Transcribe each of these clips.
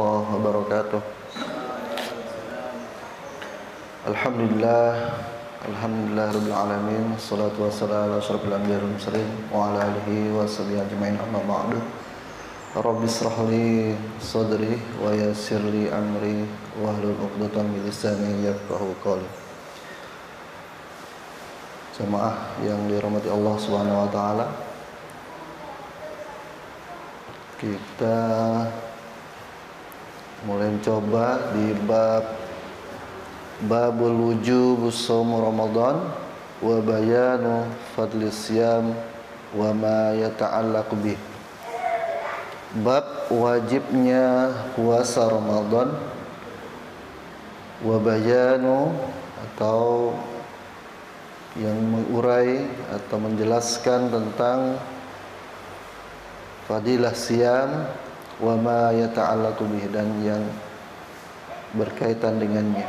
warahmatullahi wabarakatuh. Alhamdulillah rabbil alamin. Wassalatu wassalamu ala asyrofil anbiya'i wal mursalin wa ala alihi wa sahbihi ajma'in, amma ba'du. Rabbi israh li sadri wa yassir li amri wahlul 'uqdatam min lisani yafqahu qawli. Jemaah yang dirahmati Allah Subhanahu wa taala, kita mulai coba di babul wujubus shaum Ramadan wa bayanu fadlis siyam wa ma yata'allaqu bih. Bab wajibnya puasa Ramadan wa bayanu, atau yang mengurai atau menjelaskan tentang fadilah siyam wa ma yata'allaqu bih, dan yang berkaitan dengannya.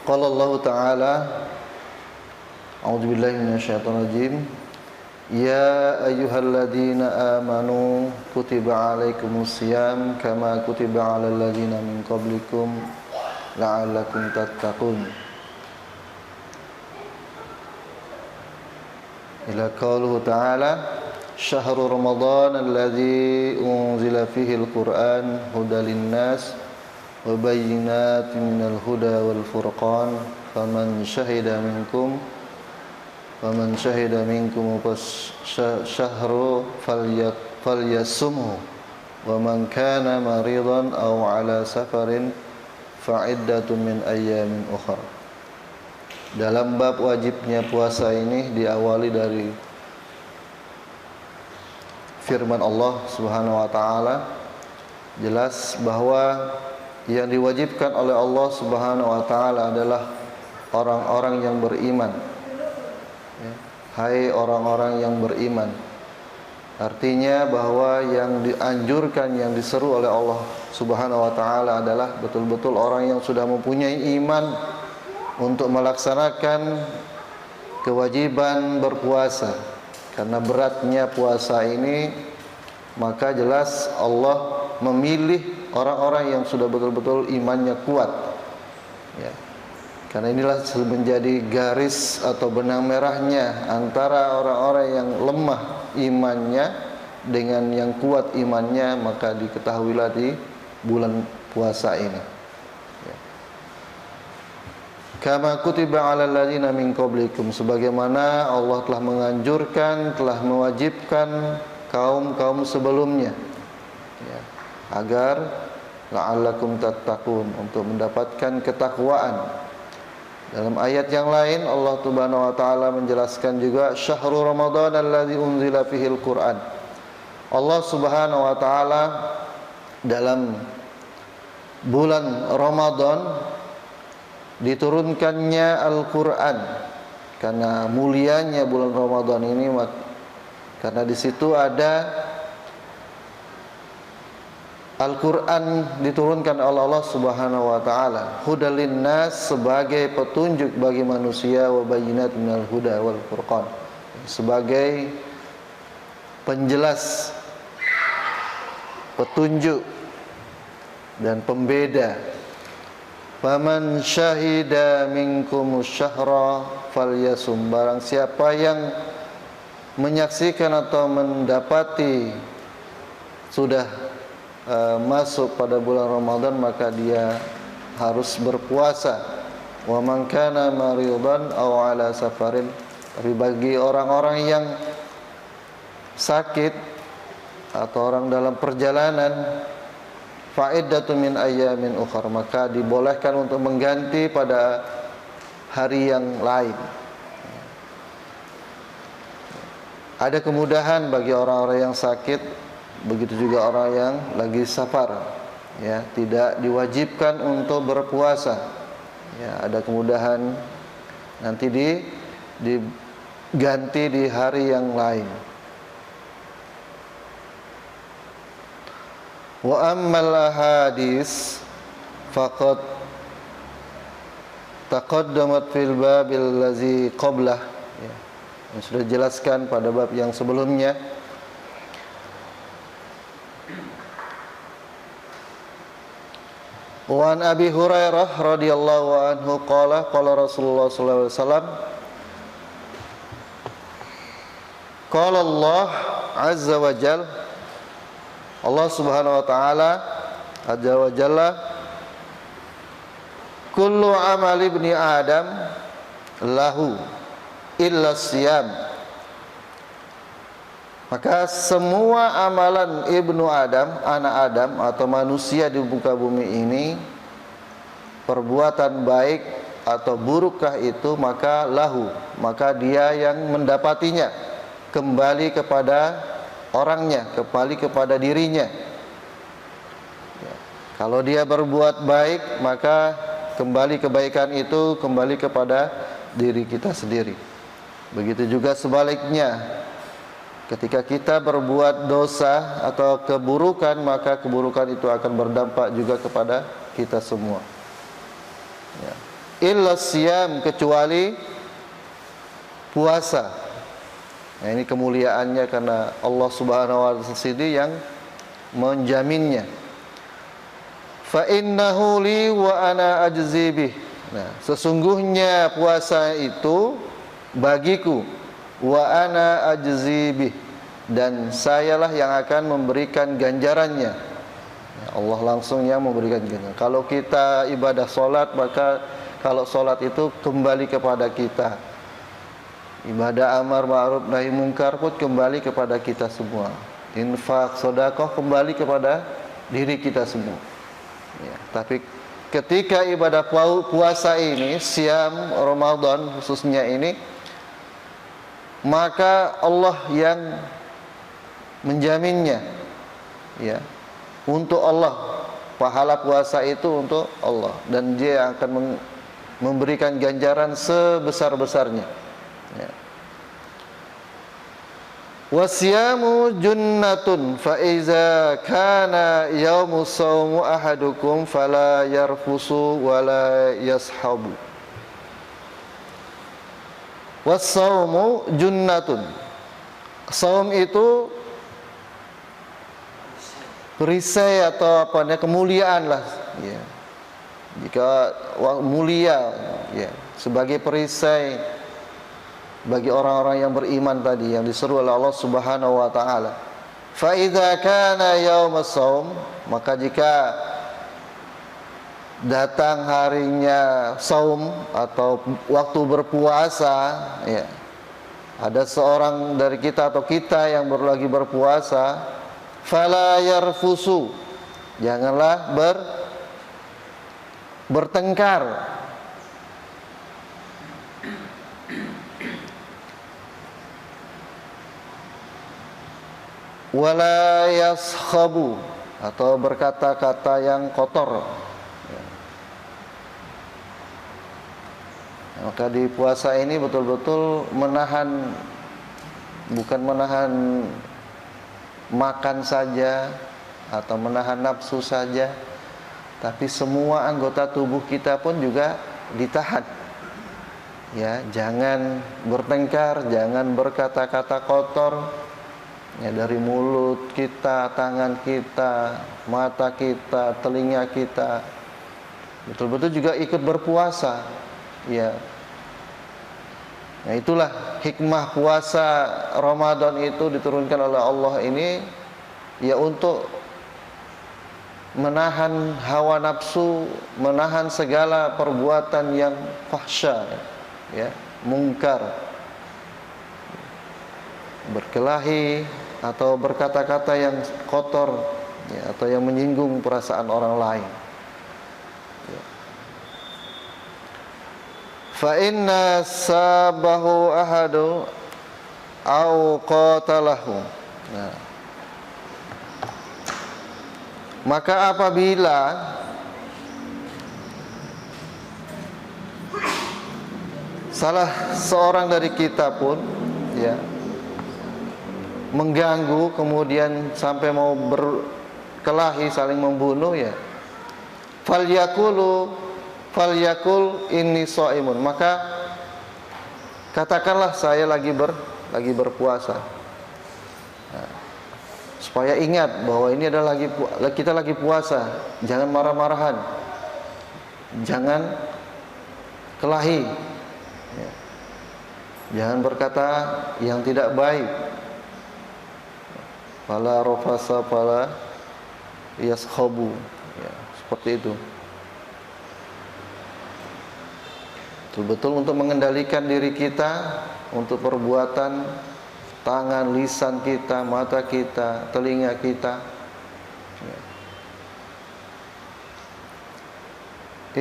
Qala Allah Ta'ala, a'udzubillahi minasyaitonir rajim, ya ayyuhalladzina amanu kutiba alaikumus syiyam kama kutiba alal ladzina min qablikum la'allakum tattaqun. Ila qauluhu ta'ala, syahru ramadhan alladzi unzila fihi al-Qur'an hudan lin-nas wa bayyinatin minal huda wal furqan faman syahida minkum syahru falyasumhu wa man kana maridan aw ala safarin fa'iddatun min ayyamin ukhra. Dalam bab wajibnya puasa ini diawali dari firman Allah Subhanahu wa taala. Jelas bahwa yang diwajibkan oleh Allah Subhanahu wa taala adalah orang-orang yang beriman. Hai orang-orang yang beriman. Artinya bahwa yang dianjurkan, yang diseru oleh Allah Subhanahu wa taala adalah betul-betul orang yang sudah mempunyai iman untuk melaksanakan kewajiban berpuasa. Karena beratnya puasa ini, maka jelas Allah memilih orang-orang yang sudah betul-betul imannya kuat, ya. Karena inilah menjadi garis atau benang merahnya antara orang-orang yang lemah imannya dengan yang kuat imannya, maka diketahuilah di bulan puasa ini, ya. Kama kutiba alal ladzina min qablikum, sebagaimana Allah telah menganjurkan, telah mewajibkan kaum-kaum sebelumnya, ya, agar la'allakum tattaqun, untuk mendapatkan ketakwaan. Dalam ayat yang lain Allah Subhanahu wa taala menjelaskan juga syahrul ramadhan alladzi unzila fihil Qur'an. Allah Subhanahu wa taala dalam bulan Ramadan diturunkannya Al-Qur'an, karena mulianya bulan Ramadan ini, karena di situ ada Al-Quran diturunkan oleh Allah Subhanahu wa taala, hudal linnas, sebagai petunjuk bagi manusia, wa bayyinat minal huda wal furqan, sebagai penjelas, petunjuk dan pembeda. Faman syahida minkumus syahra falyasum, barang siapa yang menyaksikan atau mendapati sudah masuk pada bulan Ramadan, maka dia harus berpuasa. Wa man kana maridan aw ala safarin, tapi bagi orang-orang yang sakit atau orang dalam perjalanan, fa'iddatun min ayyamin ukhra, maka dibolehkan untuk mengganti pada hari yang lain. Ada kemudahan bagi orang-orang yang sakit, begitu juga orang yang lagi safar, ya, tidak diwajibkan untuk berpuasa, ya, ada kemudahan, nanti diganti di hari yang lain. Wa ammal ahadis faqad taqaddamat fil babil ladzi qablah, ya, yang sudah dijelaskan pada bab yang sebelumnya. Wa an Abi Hurairah radhiyallahu anhu qala qala Rasulullah sallallahu alaihi wasallam qala Allah azza wa jalla, Allah subhanahu wa ta'ala azza wa jalla, kullu amal ibni Adam lahu illa siyam. Maka semua amalan ibnu Adam, anak Adam atau manusia di muka bumi ini, perbuatan baik atau burukkah itu, maka lahu, maka dia yang mendapatinya, kembali kepada orangnya, kembali kepada dirinya. Ya. Kalau dia berbuat baik, maka kembali kebaikan itu kembali kepada diri kita sendiri. Begitu juga sebaliknya, ketika kita berbuat dosa atau keburukan, maka keburukan itu akan berdampak juga kepada kita semua. Ya. Illa siyam, kecuali puasa. Nah, ini kemuliaannya karena Allah subhanahu wa ta'ala sendiri yang menjaminnya. Fa innahu li wa ana ajzi bih. Nah, sesungguhnya puasa itu bagiku, wa ana ajzi bih, dan sayalah yang akan memberikan ganjarannya. Allah langsung yang memberikan ganjaran. Kalau kita ibadah solat, maka kalau solat itu kembali kepada kita. Ibadah amar ma'ruf nahi mungkar pun kembali kepada kita semua. Infak, sedekah kembali kepada diri kita semua. Ya, tapi ketika ibadah puasa ini, siam Ramadan khususnya ini, maka Allah yang menjaminnya. Ya, untuk Allah, pahala puasa itu untuk Allah, dan Dia yang akan memberikan ganjaran sebesar-besarnya. Ya. Wasyamu junnatun fa iza kana yaumu shaumu ahadukum fala yarfusu wala yashabu. Wassaumu junnatun. Saum itu perisai atau apa namanya, kemuliaan lah, ya. Jika mulia, ya, sebagai perisai bagi orang-orang yang beriman tadi, yang diseru oleh Allah Subhanahu wa taala. Fa idza kana yaumus shaum, maka jika datang harinya saum atau waktu berpuasa, ya, ada seorang dari kita atau kita yang lagi berpuasa, fala yarfusu, janganlah bertengkar, wala yaskhabu, atau berkata-kata yang kotor. Maka di puasa ini betul-betul menahan, bukan menahan makan saja atau menahan nafsu saja, tapi semua anggota tubuh kita pun juga ditahan. Ya, jangan bertengkar, jangan berkata-kata kotor. Ya, dari mulut kita, tangan kita, mata kita, telinga kita, betul-betul juga ikut berpuasa. Ya. Nah, itulah hikmah puasa Ramadan itu diturunkan oleh Allah ini, ya, untuk menahan hawa nafsu, menahan segala perbuatan yang fahsya, ya, mungkar, berkelahi atau berkata-kata yang kotor, ya, atau yang menyinggung perasaan orang lain. Fa inna sabahu ahadu au qatalahu. Nah, maka apabila salah seorang dari kita pun, ya, mengganggu, kemudian sampai mau berkelahi, saling membunuh, ya, falyakul inni shaimun, maka katakanlah saya lagi berpuasa. Nah, supaya ingat bahwa ini adalah kita lagi puasa, jangan marah-marahan. Jangan kelahi, ya. Jangan berkata yang tidak baik. Fala rafasa fala yaskhabu, ya, seperti itu. Betul-betul untuk mengendalikan diri kita, untuk perbuatan tangan, lisan kita, mata kita, telinga kita, ya.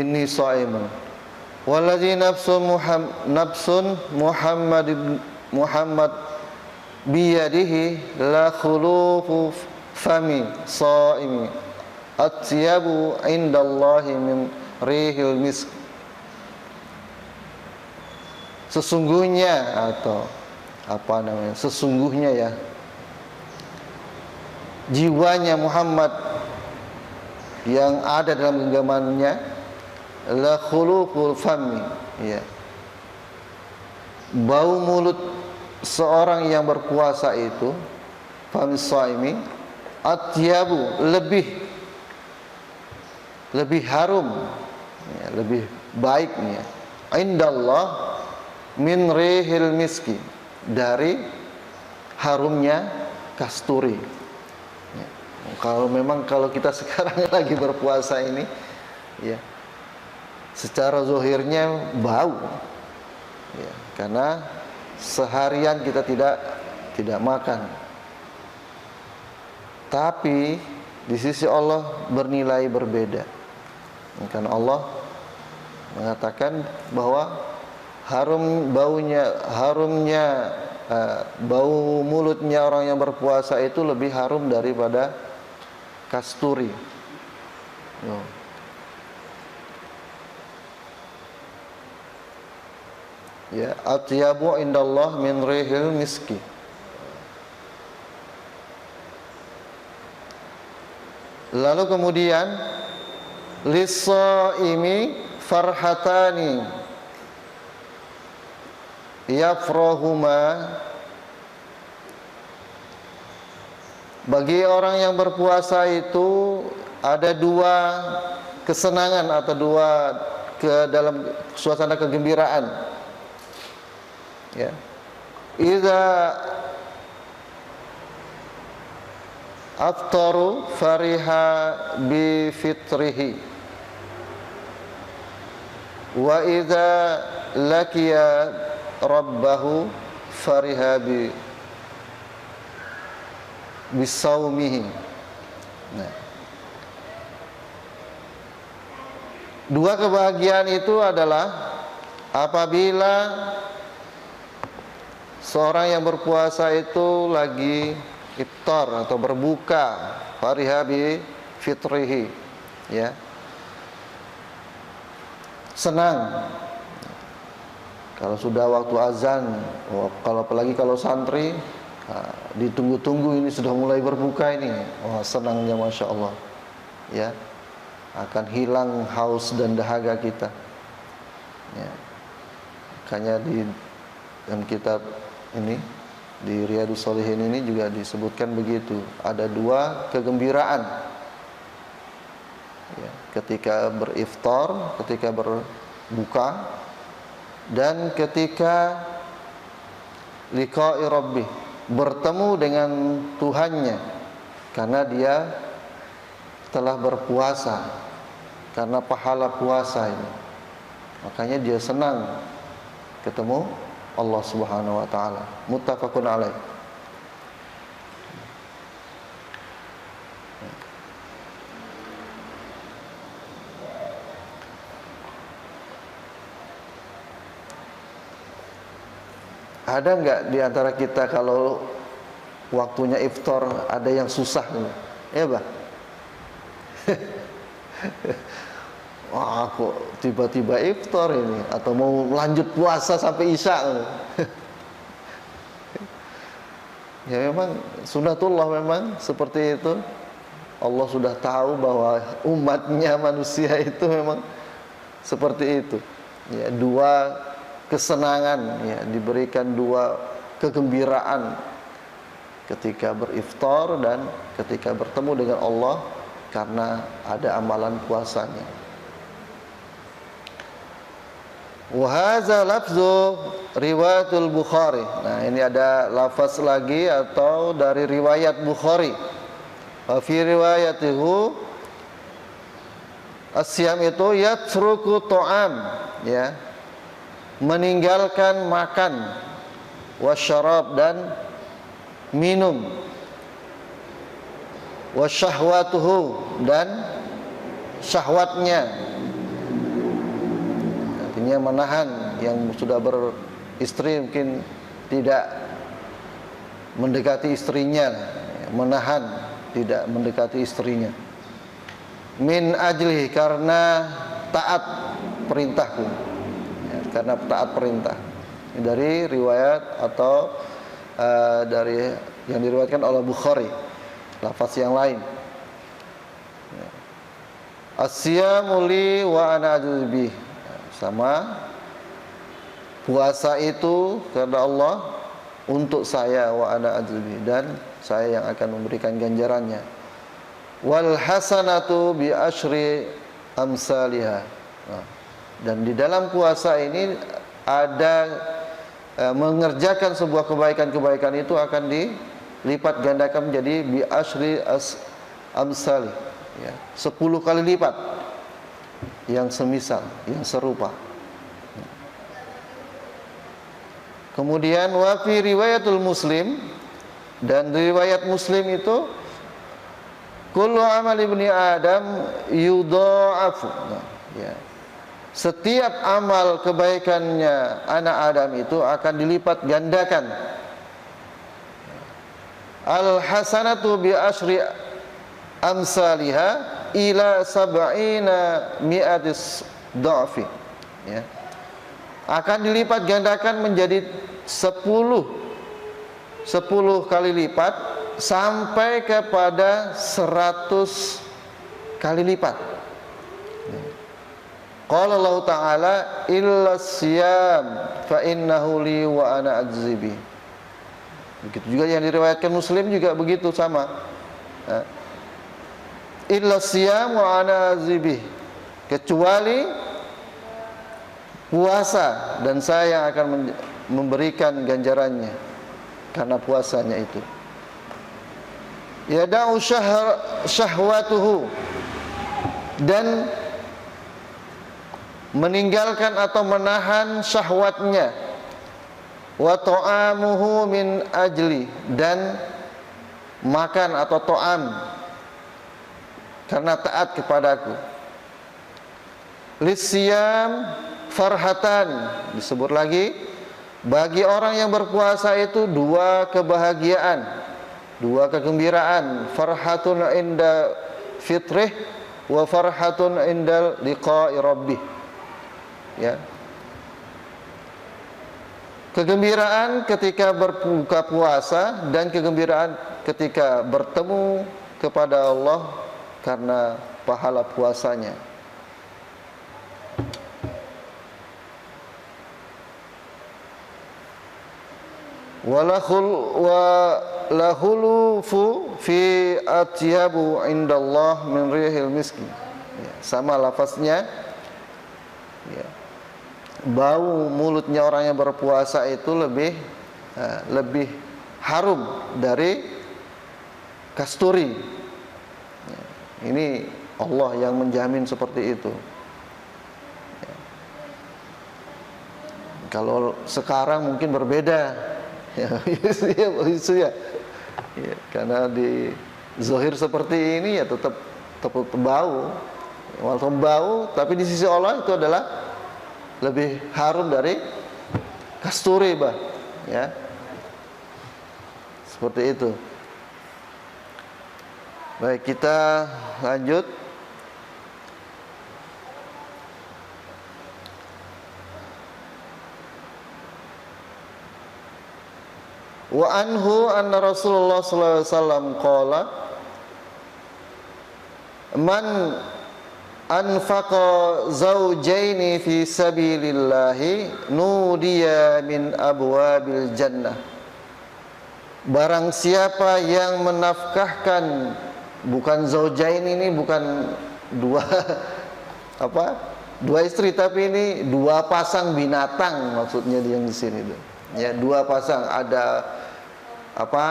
Inni shaimun waladzi nafsun Muhammad biyadihi la khulufu fami shaimi atyabu indallahi min rihil misk. Sesungguhnya, atau apa namanya, sesungguhnya ya, jiwanya Muhammad yang ada dalam genggamannya, la khuluqul fami, ya, bau mulut seorang yang berpuasa itu, fami shaimi, atyabu, lebih harum, ya, lebih baiknya, indallah min rihil miski, dari harumnya kasturi, ya. Kalau kita sekarang lagi berpuasa ini, ya, secara zahirnya bau, ya, karena seharian kita tidak makan. Tapi di sisi Allah bernilai berbeda, karena Allah mengatakan bahwa bau mulutnya orang yang berpuasa itu lebih harum daripada kasturi. Ya, atyabu indallah min rihil miski. Lalu kemudian lis-shaimi farhatani yafrahuma, bagi orang yang berpuasa itu ada dua kesenangan atau dalam suasana kegembiraan, ya. Idza aftaru fariha bi fitrihi wa idza laqiya rabbahu fariha bisaumihi. Nah, dua kebahagiaan itu adalah apabila seorang yang berpuasa itu lagi iftar atau berbuka, fariha bi fitrihi, ya, senang. Kalau sudah waktu azan, apalagi kalau santri, ditunggu-tunggu ini sudah mulai berbuka ini, senangnya Masya Allah, ya, akan hilang haus dan dahaga kita, ya. Makanya di dalam kitab ini, di Riyadhus Shalihin ini juga disebutkan begitu, ada dua kegembiraan, ya, ketika beriftar, ketika berbuka, dan ketika liqa'i rabbih, bertemu dengan Tuhannya, karena dia telah berpuasa, karena pahala puasa ini, makanya dia senang ketemu Allah Subhanahu wa taala. Muttafaqun alaih. Ada nggak di antara kita kalau waktunya iftar ada yang susah nih? Ya, Bah? Wah, kok tiba-tiba iftar ini, atau mau lanjut puasa sampai isya. Ya memang sunatullah, memang seperti itu. Allah sudah tahu bahwa umatnya manusia itu memang seperti itu. Ya, dua kesenangan, ya, diberikan dua kegembiraan ketika beriftar dan ketika bertemu dengan Allah karena ada amalan puasanya. Wa hadza lafzu riwayatul Bukhari. Nah, ini ada lafaz lagi atau dari riwayat Bukhari. Wa fi riwayatihi as-siyam itu yatruku ta'am, ya, meninggalkan makan, wasyarab dan minum, wasyahwatuhu dan syahwatnya, artinya menahan. Yang sudah beristri mungkin tidak mendekati istrinya, menahan tidak mendekati istrinya. Min ajlihi, karena taat perintahku, ya, karena taat perintah. Ini dari riwayat atau dari yang diriwayatkan oleh Bukhari, lafaz yang lain. Ya. As-siyamu li wa ana ajzi, sama puasa itu karena Allah, untuk saya, wa ana ajzi, dan saya yang akan memberikan ganjarannya. Wal hasanatu bi asyri amsalihha. Nah, dan di dalam puasa ini ada mengerjakan sebuah kebaikan itu akan dilipat gandakan menjadi bi asyri amsalih, ya, 10 kali lipat yang semisal, yang serupa. Kemudian wa fi riwayatul Muslim, dan riwayat Muslim itu kullu amal ibni Adam yudha'afu. Nah, ya. Setiap amal kebaikannya anak Adam itu akan dilipat gandakan. Al hasanatu bi asyri amsalihha ila sab'ina mi'atis dha'fi. Ya. Akan dilipat gandakan menjadi 10 kali lipat sampai kepada 100 kali lipat. Qala Allah Ta'ala illa siyam fa innahu li wa ana ajzi bi. Begitu juga yang diriwayatkan Muslim juga begitu, sama. Illa siyam wa ana ajzi bi, kecuali puasa, dan saya yang akan memberikan ganjarannya karena puasanya itu. Yada'u syahwatuhu, dan meninggalkan atau menahan syahwatnya. Wa ta'amuhu min ajli, dan makan atau ta'am karena taat kepadaku. Lisyam farhatan, disebut lagi, bagi orang yang berpuasa itu 2 kebahagiaan, 2 kegembiraan. Farhatun inda fitrih wa farhatun indal liqa'i rabbih. Ya. Kegembiraan ketika berbuka puasa dan kegembiraan ketika bertemu kepada Allah karena pahala puasanya. Walahulufu fi atyabu indallah min rihil miski. Ya, sama lafaznya. Ya. Bau mulutnya orang yang berpuasa itu lebih harum dari kasturi. Ya. Ini Allah yang menjamin seperti itu. Ya. Kalau sekarang mungkin berbeda. Ya, ya. Ya, karena di zahir seperti ini ya tetap bau, walaupun bau, tapi di sisi Allah itu adalah lebih harum dari kasturi, bah, ya, seperti itu. Baik, kita lanjut. Wa anhu anna Rasulullah sallallahu alaihi wasallam qala man anfaqa zawjaini fi sabilillahi nudiya min abwabil jannah. Barang siapa yang menafkahkan, bukan zaujain ini bukan 2 apa dua istri, tapi ini dua pasang binatang maksudnya yang di sini tuh. Ya, dua pasang, ada apa?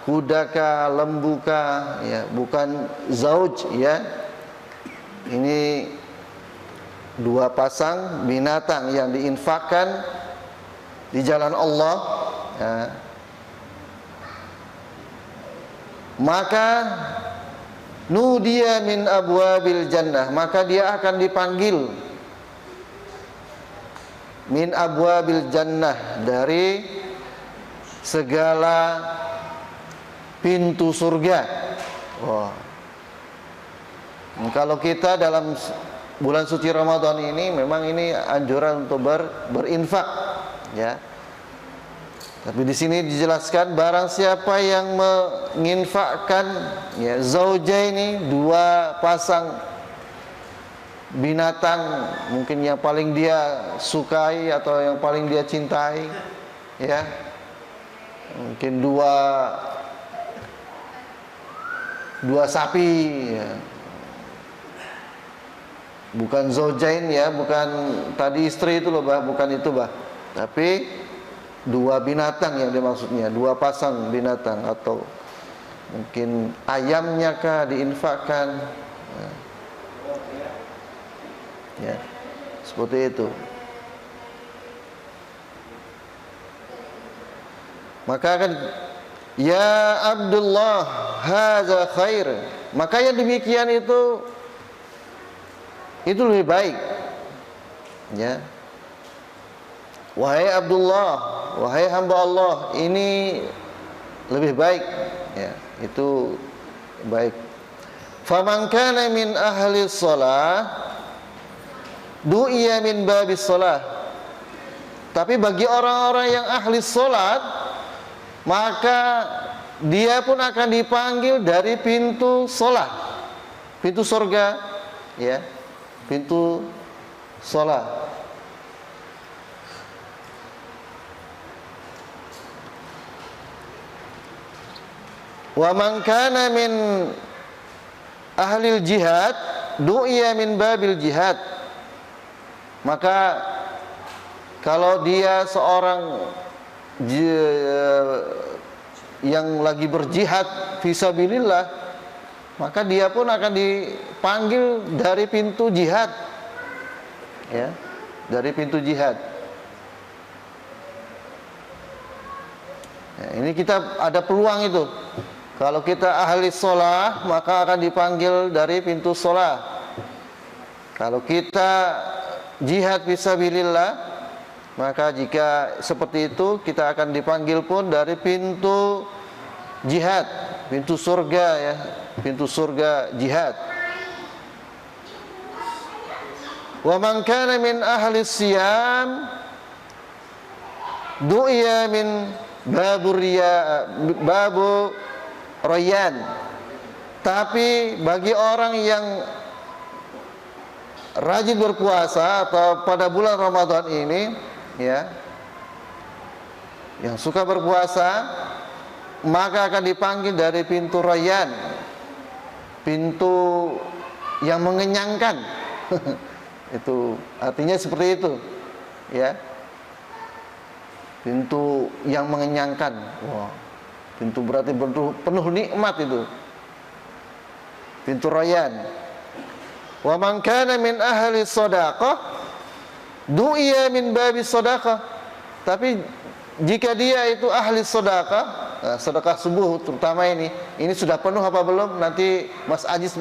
Kudaka, lembuka, ya, bukan zauj ya. Ini dua pasang binatang yang diinfakkan di jalan Allah, ya. Maka nudiya min abwabil jannah, maka dia akan dipanggil min abwabil jannah, dari segala pintu surga. Wah. Kalau kita dalam bulan suci Ramadan ini, memang ini anjuran untuk berinfak, ya. Tapi di sini dijelaskan barang siapa yang menginfakkan, ya, zaujaini, dua pasang binatang mungkin yang paling dia sukai atau yang paling dia cintai, ya. Mungkin dua sapi, ya. Bukan zaujain, ya, bukan tadi istri itu loh, Bah, bukan itu, Bah. Tapi dua binatang yang dimaksudnya, dua pasang binatang, atau mungkin ayamnya kah diinfakkan, ya, seperti itu. Maka akan, ya Abdullah, hadza khair, maka yang demikian itu lebih baik, ya. Wahai Abdullah, wahai hamba Allah, ini lebih baik, ya, itu baik. Faman kana min ahli shalah du'iya min babis shalah. Tapi bagi orang-orang yang ahli salat, maka dia pun akan dipanggil dari pintu salat, pintu surga, ya, pintu salat. Wa man kana min ahlil jihad du'iya min babil jihad. Maka kalau dia seorang yang lagi berjihad fisabilillah, maka dia pun akan dipanggil dari pintu jihad, ya, dari pintu jihad. Ya, ini kita ada peluang itu. Kalau kita ahli sholah, maka akan dipanggil dari pintu sholah. Kalau kita jihad fisabilillah, maka jika seperti itu, kita akan dipanggil pun dari pintu jihad, pintu surga, ya, pintu surga jihad. Wa man kana min ahli siyam du'iya min babu Rayyan. Tapi bagi orang yang rajin berpuasa atau pada bulan Ramadan ini, ya, yang suka berpuasa, maka akan dipanggil dari pintu Rayyan, pintu yang mengenyangkan. Itu artinya seperti itu, ya, pintu yang mengenyangkan. Wow. Pintu berarti penuh nikmat itu, pintu Rayyan. Wa man kana min ahli shadaqah du'iya min babi shadaqah. Tapi jika dia itu ahli sedekah, sedekah subuh terutama ini sudah penuh apa belum? Nanti Mas Ajis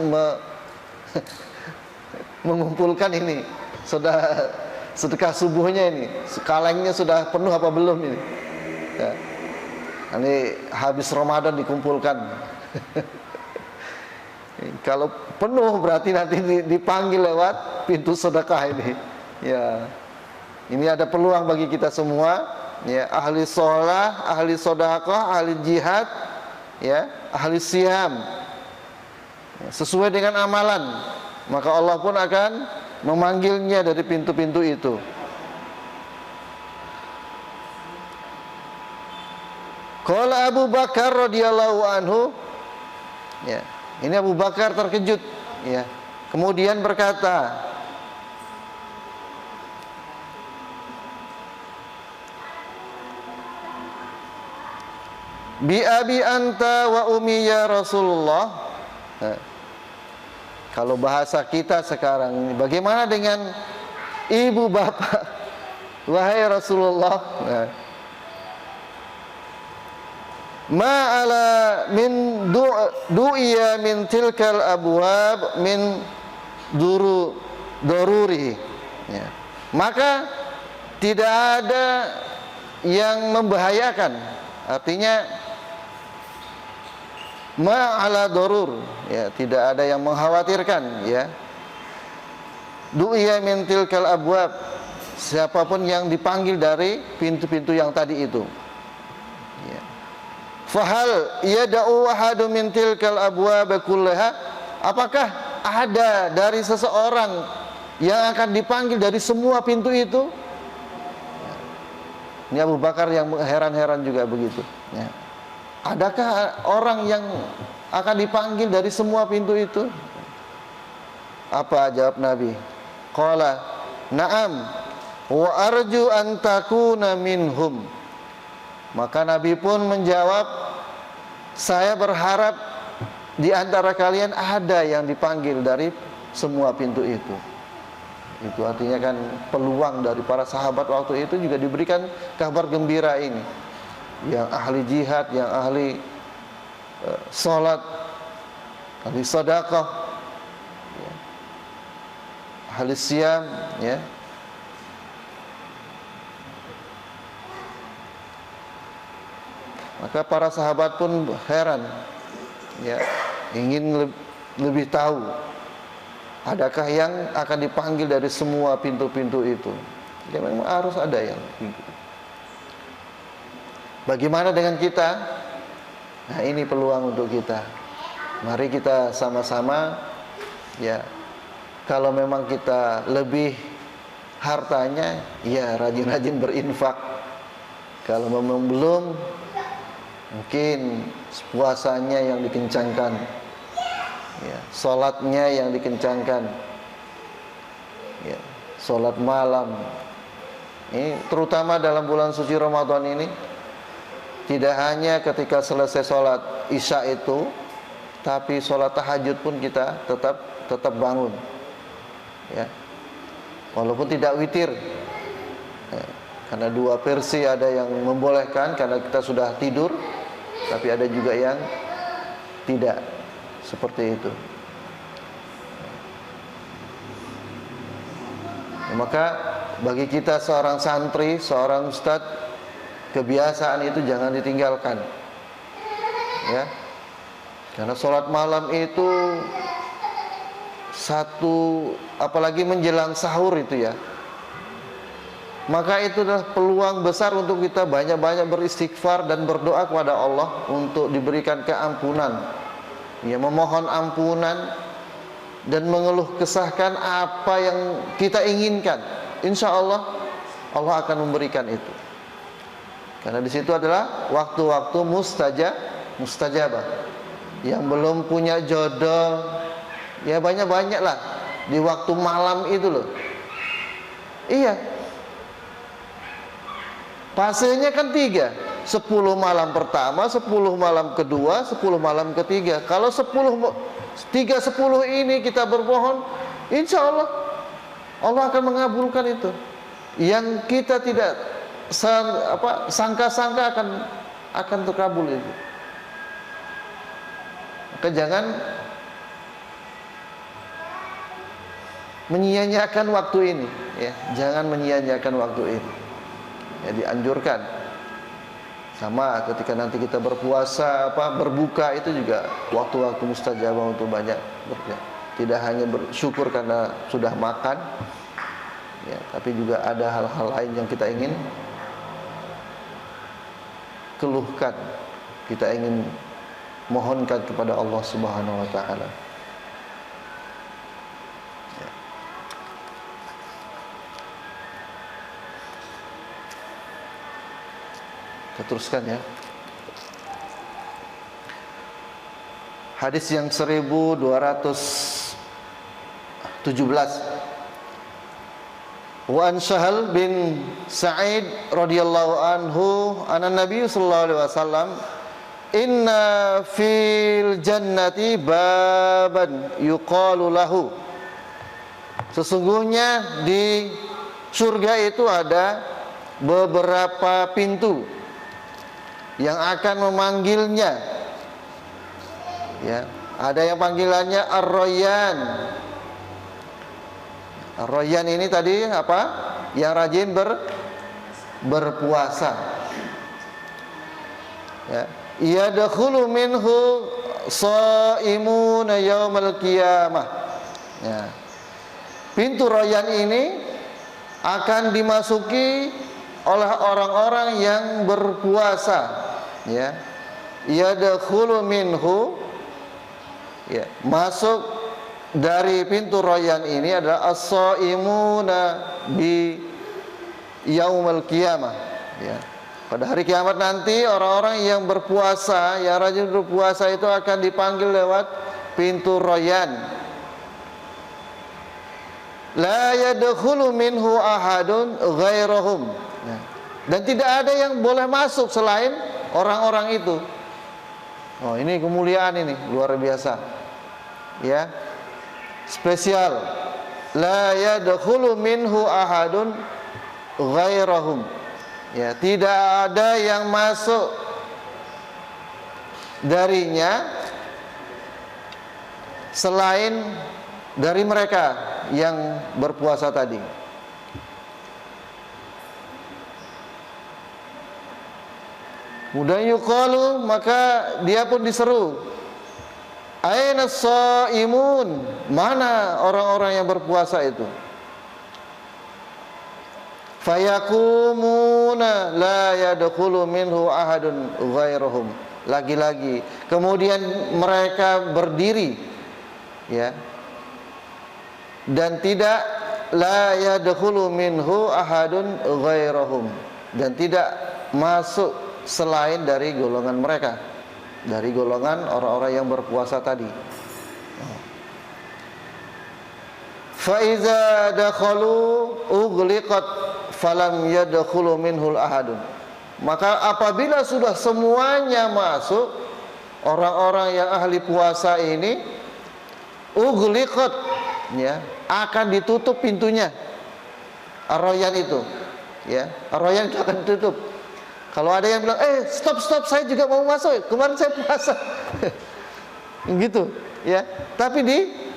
mengumpulkan ini, sudah sedekah subuhnya ini, kalengnya sudah penuh apa belum ini? Ya. Ini habis Ramadan dikumpulkan. Kalau penuh berarti nanti dipanggil lewat pintu sedekah ini. Ya, ini ada peluang bagi kita semua. Ya, ahli sholah, ahli sedekah, ahli jihad, ya, ahli siyam. Sesuai dengan amalan, maka Allah pun akan memanggilnya dari pintu-pintu itu. Qala Abu Bakar radhiyallahu anhu, ya, ini Abu Bakar terkejut, ya. Kemudian berkata, bi abi anta wa ummi ya Rasulullah. Nah, kalau bahasa kita sekarang ini, bagaimana dengan ibu bapak wahai Rasulullah? Nah, ma ala min du'iya min tilkal abwab min daruri, ya. Maka tidak ada yang membahayakan, artinya ma ala darur, ya, tidak ada yang mengkhawatirkan, ya. Du'iya min tilkal abwab, siapapun yang dipanggil dari pintu-pintu yang tadi itu, ya. Fahal yada'u ahadu min tilkal abwab kullaha, apakah ada dari seseorang yang akan dipanggil dari semua pintu itu? Ini Abu Bakar yang heran-heran juga begitu, ya. Adakah orang yang akan dipanggil dari semua pintu itu? Apa jawab Nabi? Qala na'am wa arju an takuna minhum. Maka Nabi pun menjawab, saya berharap di antara kalian ada yang dipanggil dari semua pintu itu. Itu artinya kan peluang dari para sahabat waktu itu juga diberikan kabar gembira ini. Yang ahli jihad, yang ahli sholat, ahli sedekah, ya, ahli siyam, ya. Maka para sahabat pun heran, ya, ingin lebih tahu, adakah yang akan dipanggil dari semua pintu-pintu itu? Ya memang harus ada yang. Bagaimana dengan kita? Nah, ini peluang untuk kita. Mari kita sama-sama, ya, kalau memang kita lebih hartanya, ya rajin-rajin berinfak. Kalau memang belum, mungkin puasanya yang dikencangkan, ya, sholatnya yang dikencangkan, ya, sholat malam. Ini terutama dalam bulan suci Ramadan ini, tidak hanya ketika selesai sholat isya itu, tapi sholat tahajud pun kita tetap bangun, ya, walaupun tidak witir, ya, karena dua versi, ada yang membolehkan karena kita sudah tidur, tapi ada juga yang tidak seperti itu. Ya, maka bagi kita seorang santri, seorang ustadz, kebiasaan itu jangan ditinggalkan, ya, karena sholat malam itu satu, apalagi menjelang sahur itu, ya, maka itu adalah peluang besar untuk kita banyak-banyak beristighfar dan berdoa kepada Allah untuk diberikan keampunan, ya, memohon ampunan dan mengeluh kesahkan apa yang kita inginkan. Insya Allah Allah akan memberikan itu. Karena di situ adalah waktu-waktu mustajabah. Yang belum punya jodoh, ya banyak-banyaklah di waktu malam itu loh. Iya. Fasenya kan 3. 10 malam pertama, 10 malam kedua, 10 malam ketiga. Kalau 10 ini kita bermohon, insya Allah Allah akan mengabulkan itu. Yang kita tidak sangka-sangka akan terkabul itu. Maka jangan menyia-nyiakan waktu ini, ya. Jangan menyia-nyiakan waktu ini. Ya, dianjurkan. Sama ketika nanti kita berpuasa, berbuka, itu juga waktu-waktu mustajabah untuk banyak berdoa. Tidak hanya bersyukur karena sudah makan, ya, tapi juga ada hal-hal lain yang kita ingin keluhkan, kita ingin mohonkan kepada Allah Subhanahu wa taala. Ya. Kita teruskan, ya. Hadis yang 1217. Wa an Sahal bin Sa'id radhiyallahu anhu anna Nabi sallallahu alaihi wasallam inna fil jannati baban yuqalu lahu. Sesungguhnya di surga itu ada beberapa pintu yang akan memanggilnya. Ya, ada yang panggilannya Ar-Rayyan. Ar-Rayyan ini tadi apa? Yang rajin berpuasa. Ya, yadkhulu minhu shaimuna yaumal qiyamah. Ya. Pintu Rayyan ini akan dimasuki oleh orang-orang yang berpuasa. Ya. Yadkhulu minhu, ya, masuk dari pintu Rayyan ini adalah as-shaimuna bi yaumil qiyamah. Ya. Pada hari kiamat nanti orang-orang yang berpuasa, yang rajin berpuasa itu akan dipanggil lewat pintu Rayyan. La yadkhulu minhu ahadun ghairahum. Ya. Dan tidak ada yang boleh masuk selain orang-orang itu. Oh, ini kemuliaan ini luar biasa. Ya. Spesial. La yadkhulu minhu ahadun ghairahum. Ya, tidak ada yang masuk darinya selain dari mereka yang berpuasa tadi. Kemudian yuqalu, maka dia pun diseru, aina shaimun, mana orang-orang yang berpuasa itu? Fayakumuna la yadkhulu minhu ahadun ghairahum. Lagi-lagi kemudian mereka berdiri, ya, dan tidak la yadkhulu minhu ahadun ghairahum, dan tidak masuk selain dari golongan mereka, dari golongan orang-orang yang berpuasa tadi. Fa iza dakhalu ughliqat falam yadkhulu minhul ahadun. Maka apabila sudah semuanya masuk, orang-orang yang ahli puasa ini ughliqat, ya, akan ditutup pintunya. Ar-Rayyan itu, ya, Ar-Rayyan itu akan ditutup. Kalau ada yang bilang, stop, saya juga mau masuk, kemarin saya puasa. Gitu, ya. Tapi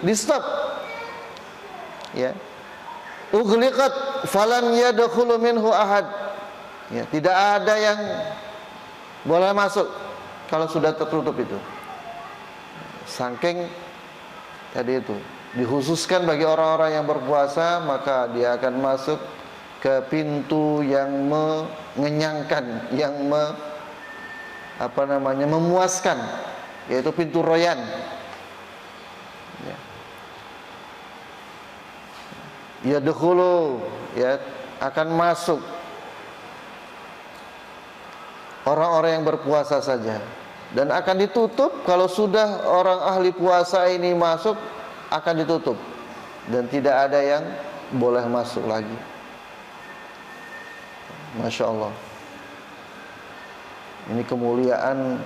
di stop. Ya. Ughliqat falan yadkhulu minhu ahad. Ya, tidak ada yang boleh masuk kalau sudah tertutup itu. Saking tadi itu dikhususkan bagi orang-orang yang berpuasa, maka dia akan masuk ke pintu yang mengenyangkan, yang memuaskan, yaitu pintu Rayyan. Ya dahulu, ya, akan masuk orang-orang yang berpuasa saja, dan akan ditutup kalau sudah orang ahli puasa ini masuk, akan ditutup dan tidak ada yang boleh masuk lagi. Masya Allah, ini kemuliaan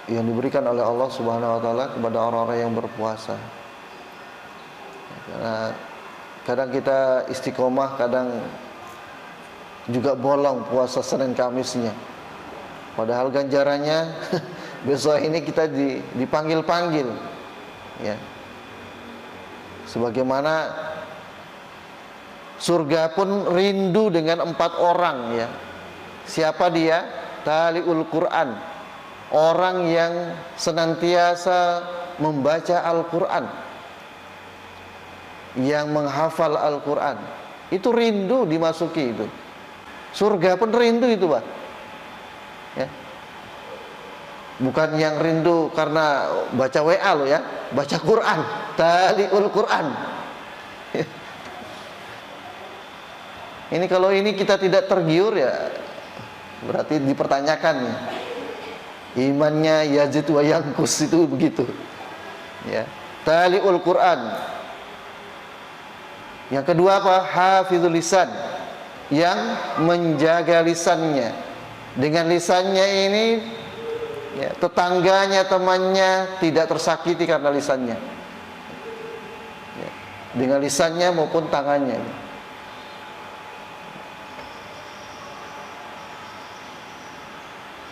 yang diberikan oleh Allah Subhanahu wa Ta'ala kepada orang-orang yang berpuasa. Karena kadang kita istiqomah, kadang juga bolong puasa Senin Kamisnya. Padahal ganjarannya besok ini kita dipanggil-panggil, ya. Sebagaimana surga pun rindu dengan 4 orang, ya. Siapa dia? Taliul Quran, orang yang senantiasa membaca Al-Quran, yang menghafal Al-Quran. Itu rindu dimasuki itu. Surga pun rindu itu, Pak, ya. Bukan yang rindu karena baca WA lo, ya, baca Quran, Taliul Quran. Ini kalau ini kita tidak tergiur, ya berarti dipertanyakan, ya. Imannya yazid wa yanqus, itu begitu, ya. Taliul Quran. Yang kedua apa? Hafizul lisan, yang menjaga lisannya. Dengan lisannya ini Ya, tetangganya, temannya tidak tersakiti karena lisannya. Ya, dengan lisannya maupun tangannya.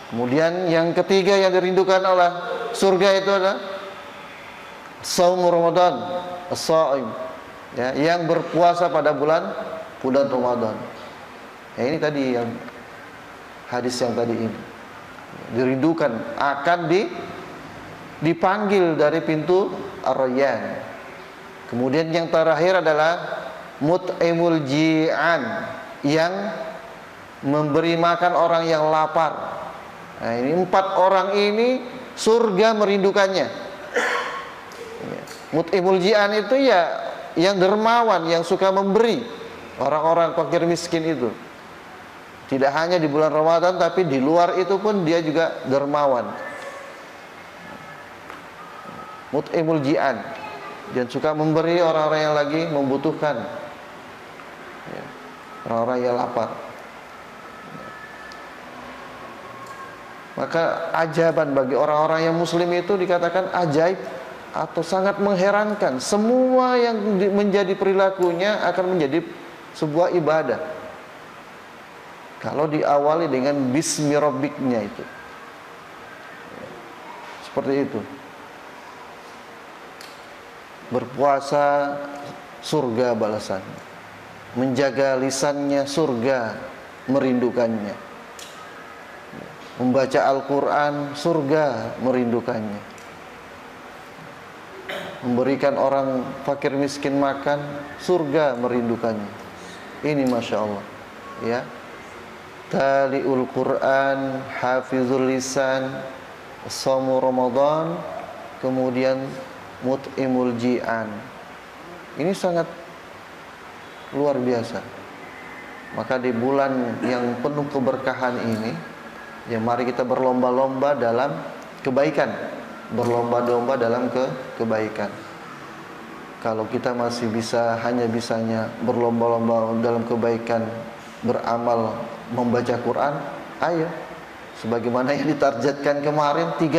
Kemudian yang ketiga yang dirindukan oleh surga itu adalah Shaum Ramadan, as-shaim, ya, yang berpuasa pada bulan Ramadan. Ya, ini tadi yang hadis yang tadi ini dirindukan akan dipanggil dari pintu Ar-Rayyan. Kemudian yang terakhir adalah mut'imul ji'an, yang memberi makan orang yang lapar. Nah, ini 4 orang ini surga merindukannya. Mut'imul ji'an itu ya yang dermawan, yang suka memberi orang-orang fakir miskin itu. Tidak hanya di bulan Ramadan, tapi di luar itu pun dia juga dermawan. Mut'imul ji'an, dan suka memberi orang-orang yang lagi membutuhkan, orang-orang yang lapar. Maka ajaban bagi orang-orang yang muslim itu dikatakan ajaib atau sangat mengherankan. Semua yang menjadi perilakunya akan menjadi sebuah ibadah kalau diawali dengan bismi rabbiknya itu. Seperti itu. Berpuasa surga balasannya, menjaga lisannya surga merindukannya, membaca Al-Quran surga merindukannya, memberikan orang fakir miskin makan surga merindukannya. Ini Masya Allah, ya. Tali'ul Quran, hafizul lisan, shaum Ramadan, kemudian mut'imul ji'an. Ini sangat luar biasa. Maka di bulan yang penuh keberkahan ini, ya mari kita berlomba-lomba dalam kebaikan, berlomba-lomba dalam kebaikan. Kalau kita masih hanya bisanya berlomba-lomba dalam kebaikan, beramal, membaca Quran, ayo, sebagaimana yang ditargetkan kemarin, 3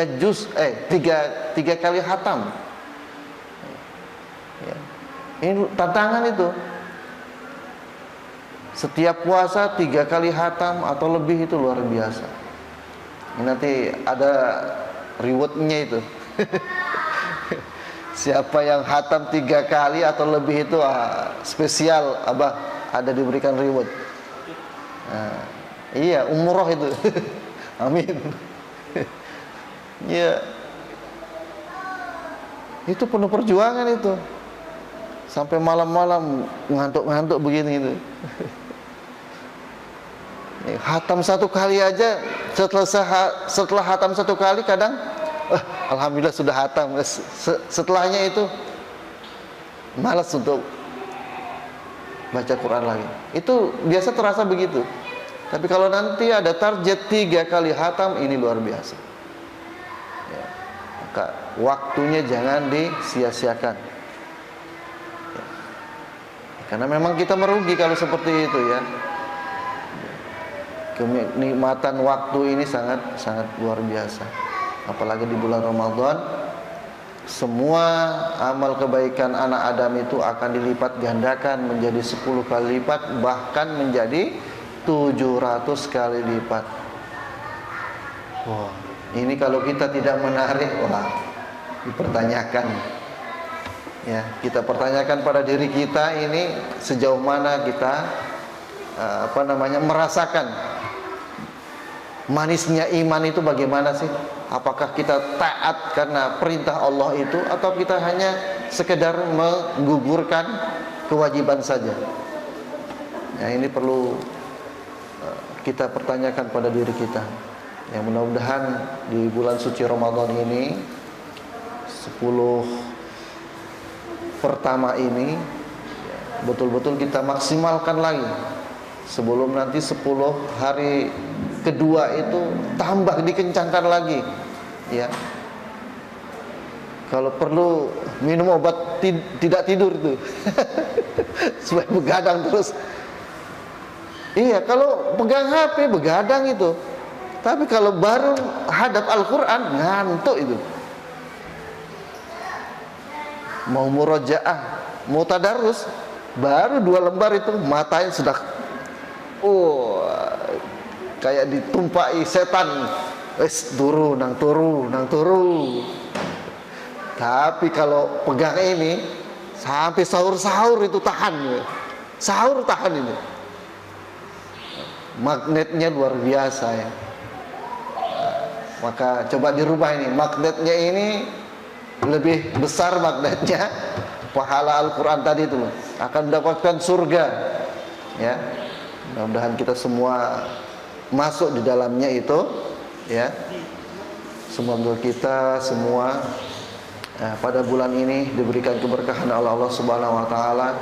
kali khatam. Ya. Ini tantangan itu. Setiap puasa 3 kali khatam atau lebih, itu luar biasa. Ini nanti ada rewardnya itu. Siapa yang khatam 3 kali atau lebih itu spesial, Abah, ada diberikan reward. Nah, iya, umroh itu. Amin. Ya, itu penuh perjuangan itu. Sampai malam-malam ngantuk-ngantuk begini itu. Khatam 1 kali aja, setelah khatam 1 kali kadang alhamdulillah sudah khatam. Setelahnya itu malas untuk baca Quran lagi. Itu biasa terasa begitu. Tapi kalau nanti ada target 3 kali khatam, ini luar biasa. Ya, maka waktunya jangan disia-siakan. Ya. Karena memang kita merugi kalau seperti itu, ya. Kenikmatan waktu ini sangat luar biasa. Apalagi di bulan Ramadan, semua amal kebaikan anak Adam itu akan dilipat gandakan menjadi 10 kali lipat, bahkan menjadi 700 kali lipat. Wah, ini kalau kita tidak menarik, dipertanyakan. Ya, kita pertanyakan pada diri kita ini sejauh mana kita merasakan manisnya iman itu bagaimana sih? Apakah kita taat karena perintah Allah itu, atau kita hanya sekedar menggugurkan kewajiban saja? Ya, ini perlu kita pertanyakan pada diri kita. Ya, mudah-mudahan di bulan suci Ramadan ini, 10 pertama ini, betul-betul kita maksimalkan lagi. Sebelum nanti 10 hari kedua itu tambah dikencangkan lagi, ya. Kalau perlu minum obat tidak tidur itu supaya begadang terus. Iya, kalau pegang HP begadang itu. Tapi kalau baru hadap Al-Quran, ngantuk itu. Mau murojaah, mau tadarus, baru 2 lembar itu matanya sudah kayak ditumpai setan. Turu, nang turu, nang turu. Tapi kalau pegang ini sampai sahur-sahur itu tahan. Sahur tahan ini. Magnetnya luar biasa ya. Maka coba dirubah ini, magnetnya ini lebih besar magnetnya, pahala Al-Quran tadi itu akan mendapatkan surga ya. Mudah-mudahan kita semua masuk di dalamnya itu ya. Semoga kita semua pada bulan ini diberikan keberkahan oleh Allah Subhanahu wa taala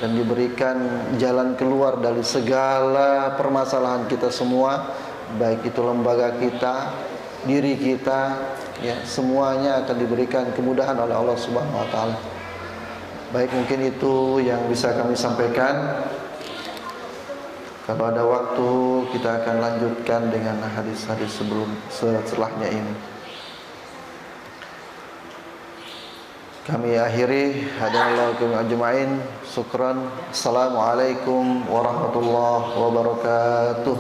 dan diberikan jalan keluar dari segala permasalahan kita semua, baik itu lembaga kita, diri kita ya, semuanya akan diberikan kemudahan oleh Allah Subhanahu wa taala. Baik, mungkin itu yang bisa kami sampaikan. Kalau ada waktu kita akan lanjutkan dengan hadis-hadis setelahnya ini. Kami akhiri, hadanallahu ajma'in. Syukran. Assalamualaikum warahmatullahi wabarakatuh.